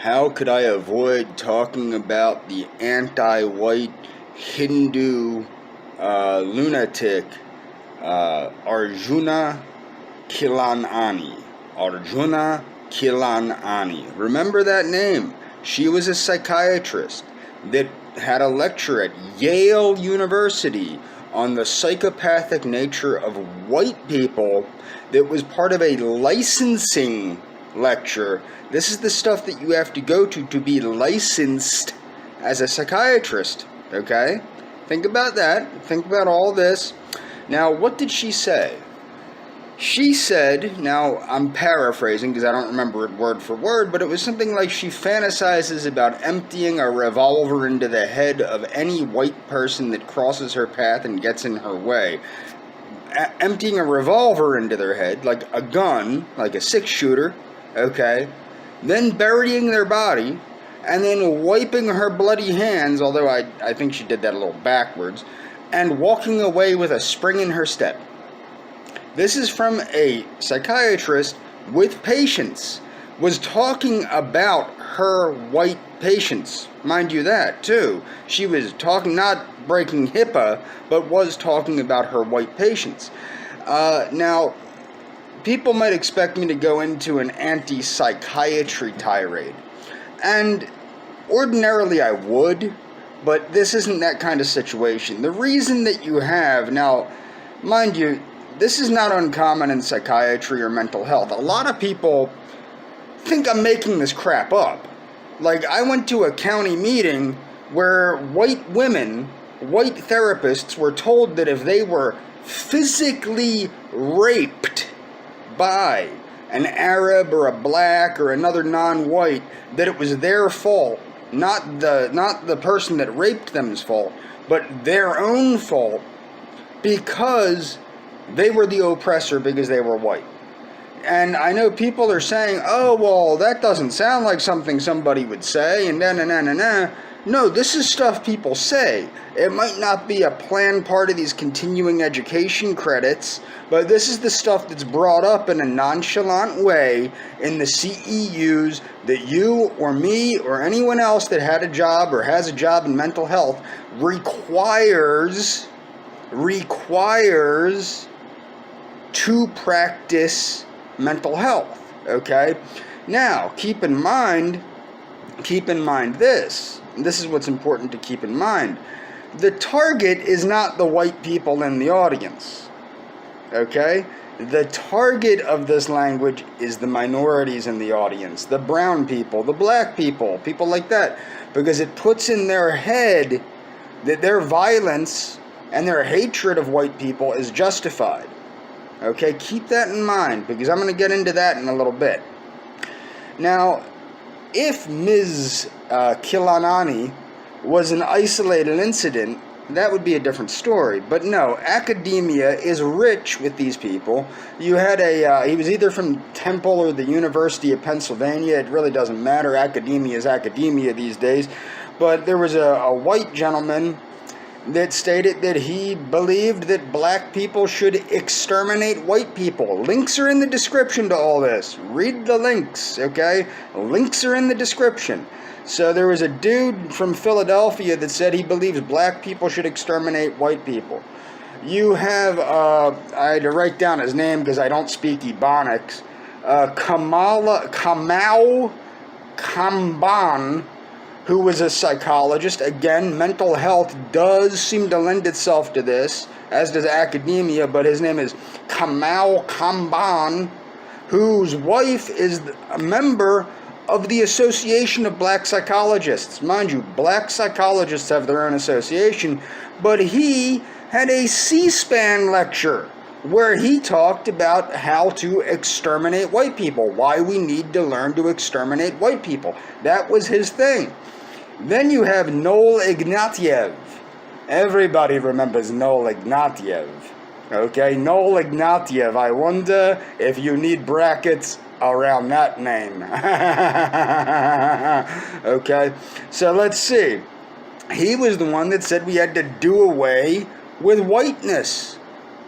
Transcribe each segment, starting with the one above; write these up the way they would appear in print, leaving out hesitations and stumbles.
how could I avoid talking about the anti-white Hindu lunatic Arjuna Khilanani? Arjuna Khilanani. Remember that name? She was a psychiatrist that had a lecture at Yale University on the psychopathic nature of white people that was part of a licensing lecture. This is the stuff that you have to go to be licensed as a psychiatrist, okay? Think about that. Think about all this. Now, what did she say? She said, now I'm paraphrasing because I don't remember it word for word, but it was something like she fantasizes about emptying a revolver into the head of any white person that crosses her path and gets in her way. Emptying a revolver into their head, like a gun, like a six-shooter, okay? Then burying their body, and then wiping her bloody hands, although I think she did that a little backwards, and walking away with a spring in her step. This is from a psychiatrist with patients, was talking about her white patients. Mind you that, too. She was talking, not breaking HIPAA, but was talking about her white patients. Now, people might expect me to go into an anti-psychiatry tirade. And ordinarily I would, but this isn't that kind of situation. The reason that you have, now, mind you, this is not uncommon in psychiatry or mental health. A lot of people think I'm making this crap up. Like, I went to a county meeting where white women, white therapists, were told that if they were physically raped by an Arab or a black or another non-white, that it was their fault, not the person that raped them's fault, but their own fault, because they were the oppressor because they were white. And I know people are saying, oh, well, that doesn't sound like something somebody would say, and na-na-na-na-na. No, this is stuff people say. It might not be a planned part of these continuing education credits, but this is the stuff that's brought up in a nonchalant way in the CEUs that you or me or anyone else that had a job or has a job in mental health requires to practice mental health, okay? Now, keep in mind this. This is what's important to keep in mind. The target is not the white people in the audience, okay? The target of this language is the minorities in the audience, the brown people, the black people, people like that, because it puts in their head that their violence and their hatred of white people is justified. Okay, keep that in mind, because I'm going to get into that in a little bit. Now, if Ms. Khilanani was an isolated incident, that would be a different story. But no, academia is rich with these people. You had he was either from Temple or the University of Pennsylvania. It really doesn't matter. Academia is academia these days. But there was a white gentleman that stated that he believed that black people should exterminate white people. Links are in the description to all this. Read the links, okay? Links are in the description. So there was a dude from Philadelphia that said he believes black people should exterminate white people. You have, I had to write down his name because I don't speak Ebonics, Kamau Kamban, who was a psychologist. Again, mental health does seem to lend itself to this, as does academia, but his name is Kamau Kamban, whose wife is a member of the Association of Black Psychologists. Mind you, black psychologists have their own association, but he had a C-SPAN lecture where he talked about how to exterminate white people, why we need to learn to exterminate white people. That was his thing. Then you have Noel Ignatiev. Everybody remembers Noel Ignatiev. Okay, Noel Ignatiev. I wonder if you need brackets around that name. Okay, so let's see. He was the one that said we had to do away with whiteness.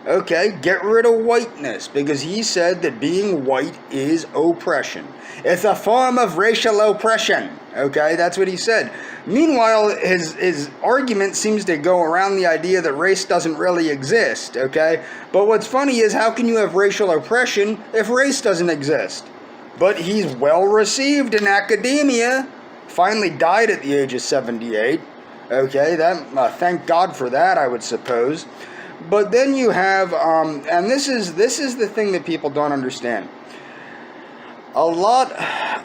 Okay, get rid of whiteness, because he said that being white is oppression. It's a form of racial oppression. Okay, that's what he said. Meanwhile, his argument seems to go around the idea that race doesn't really exist. Okay, but what's funny is, how can you have racial oppression if race doesn't exist? But he's well received in academia. Finally died at the age of 78. Okay, that thank God for that, I would suppose. But then you have, and this is the thing that people don't understand. A lot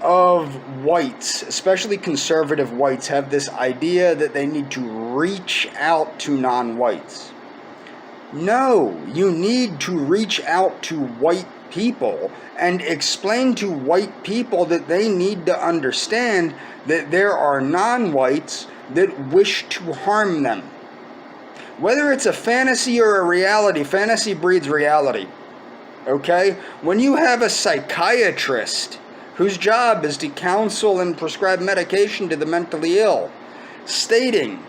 of whites, especially conservative whites, have this idea that they need to reach out to non-whites. No, you need to reach out to white people and explain to white people that they need to understand that there are non-whites that wish to harm them. Whether it's a fantasy or a reality, fantasy breeds reality. Okay? When you have a psychiatrist whose job is to counsel and prescribe medication to the mentally ill, stating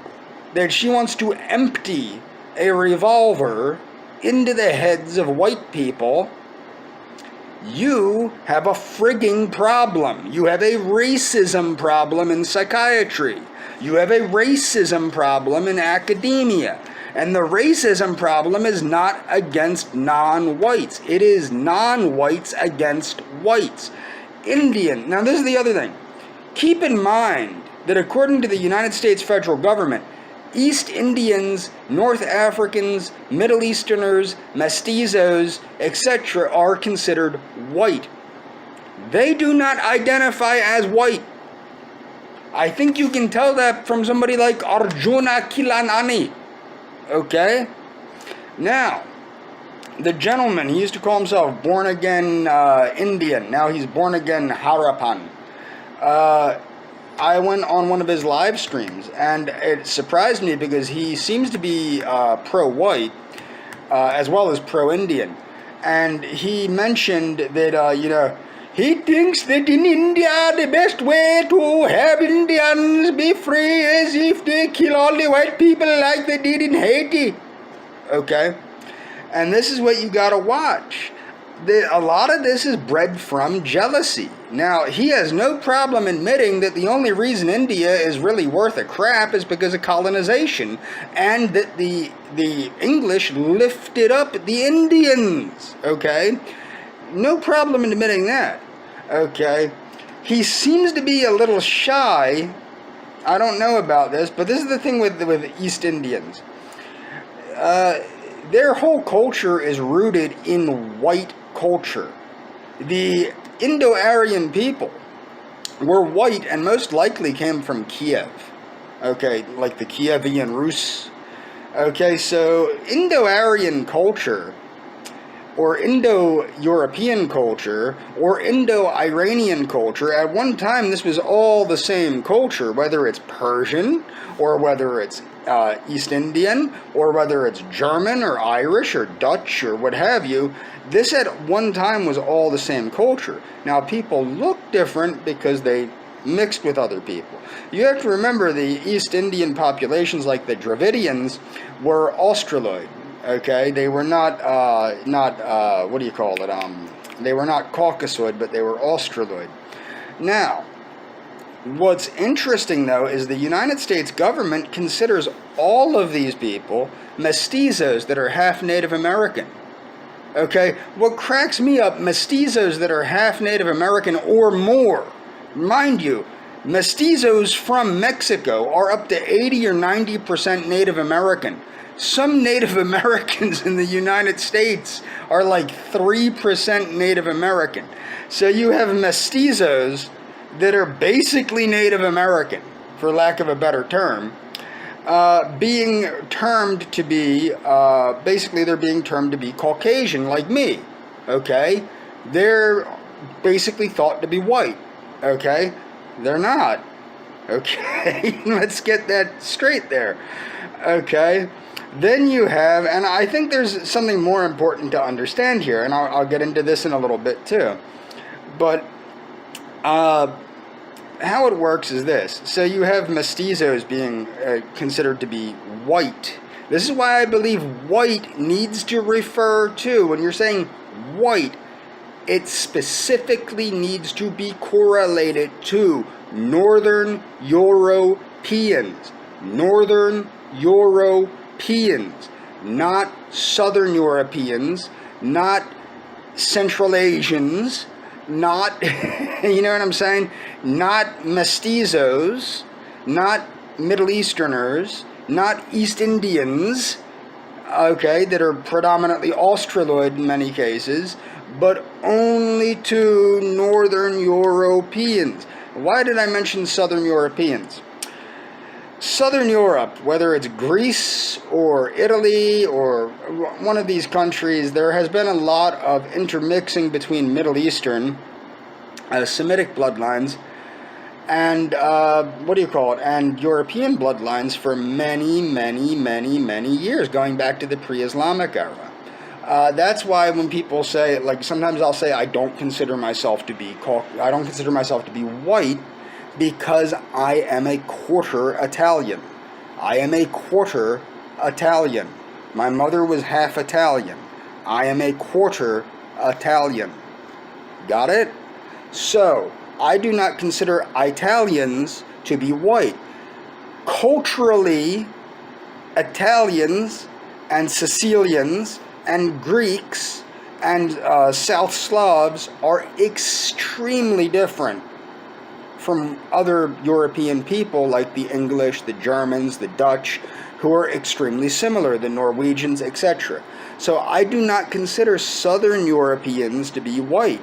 that she wants to empty a revolver into the heads of white people, you have a frigging problem. You have a racism problem in psychiatry. You have a racism problem in academia. And the racism problem is not against non-whites. It is non-whites against whites. Indian. Now, this is the other thing. Keep in mind that according to the United States federal government, East Indians, North Africans, Middle Easterners, mestizos, etc. are considered white. They do not identify as white. I think you can tell that from somebody like Aruna Khilanani. Okay? Now, the gentleman, he used to call himself born-again Indian. Now he's born-again Harappan. I went on one of his live streams, and it surprised me because he seems to be pro-white as well as pro-Indian. And he mentioned that, he thinks that in India the best way to have Indians be free is if they kill all the white people like they did in Haiti. Okay? And this is what you gotta watch. A lot of this is bred from jealousy. Now, he has no problem admitting that the only reason India is really worth a crap is because of colonization, and that the English lifted up the Indians. Okay? No problem in admitting that. Okay? He seems to be a little shy. I don't know about this, but this is the thing with East Indians. Their whole culture is rooted in white culture. The Indo-Aryan people were white and most likely came from Kiev. Okay, like the Kievian Rus. Okay, so Indo-Aryan culture, or Indo-European culture, or Indo-Iranian culture, at one time this was all the same culture, whether it's Persian, or whether it's East Indian, or whether it's German, or Irish, or Dutch, or what have you. This at one time was all the same culture. Now, people look different because they mixed with other people. You have to remember the East Indian populations, like the Dravidians, were Australoid. Okay, they were not what do you call it? They were not Caucasoid, but they were Australoid. Now, what's interesting though is the United States government considers all of these people mestizos that are half Native American. Okay, what cracks me up, mestizos that are half Native American or more. Mind you, mestizos from Mexico are up to 80 or 90% Native American. Some Native Americans in the United States are like 3% Native American. So you have mestizos that are basically Native American, for lack of a better term, being termed to be, basically they're being termed to be Caucasian, like me, okay? They're basically thought to be white, okay? They're not, okay? Let's get that straight there, okay? Then you have, and I think there's something more important to understand here, and I'll get into this in a little bit too, but how it works is this. So you have mestizos being considered to be white This is why I believe white needs to refer to, when you're saying white, it specifically needs to be correlated to Northern Europeans. Northern Europeans, not Southern Europeans, not Central Asians, not, you know what I'm saying? Not mestizos, not Middle Easterners, not East Indians, okay, that are predominantly Australoid in many cases, but only to Northern Europeans. Why did I mention Southern Europeans? Southern Europe, whether it's Greece or Italy or one of these countries, there has been a lot of intermixing between Middle Eastern, Semitic bloodlines, and and European bloodlines for many, many, many, many years, going back to the pre-Islamic era. That's why when people say, like, sometimes I'll say I don't consider myself to be white, because I am a quarter Italian. I am a quarter Italian. My mother was half Italian. I am a quarter Italian. Got it? So, I do not consider Italians to be white. Culturally, Italians and Sicilians and Greeks and South Slavs are extremely different from other European people like the English, the Germans, the Dutch, who are extremely similar, the Norwegians, etc. So I do not consider Southern Europeans to be white.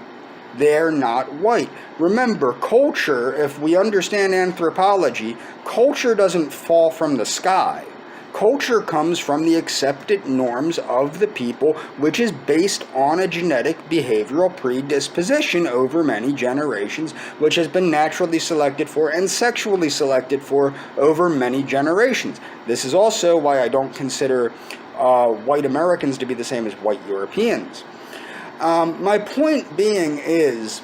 They're not white. Remember, culture, if we understand anthropology, culture doesn't fall from the sky. Culture comes from the accepted norms of the people, which is based on a genetic behavioral predisposition over many generations, which has been naturally selected for and sexually selected for over many generations. This is also why I don't consider white Americans to be the same as white Europeans. My point being is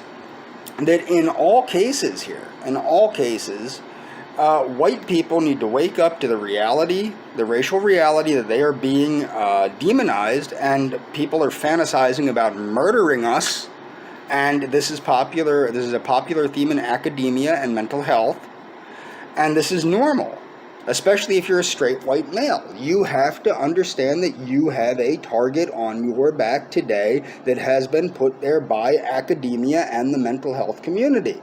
that in all cases here, white people need to wake up to the reality, the racial reality, that they are being demonized, and people are fantasizing about murdering us. And this is popular. This is a popular theme in academia and mental health, and this is normal, especially if you're a straight white male. You have to understand that you have a target on your back today that has been put there by academia and the mental health community.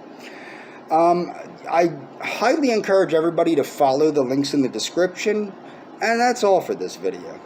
I highly encourage everybody to follow the links in the description, and that's all for this video.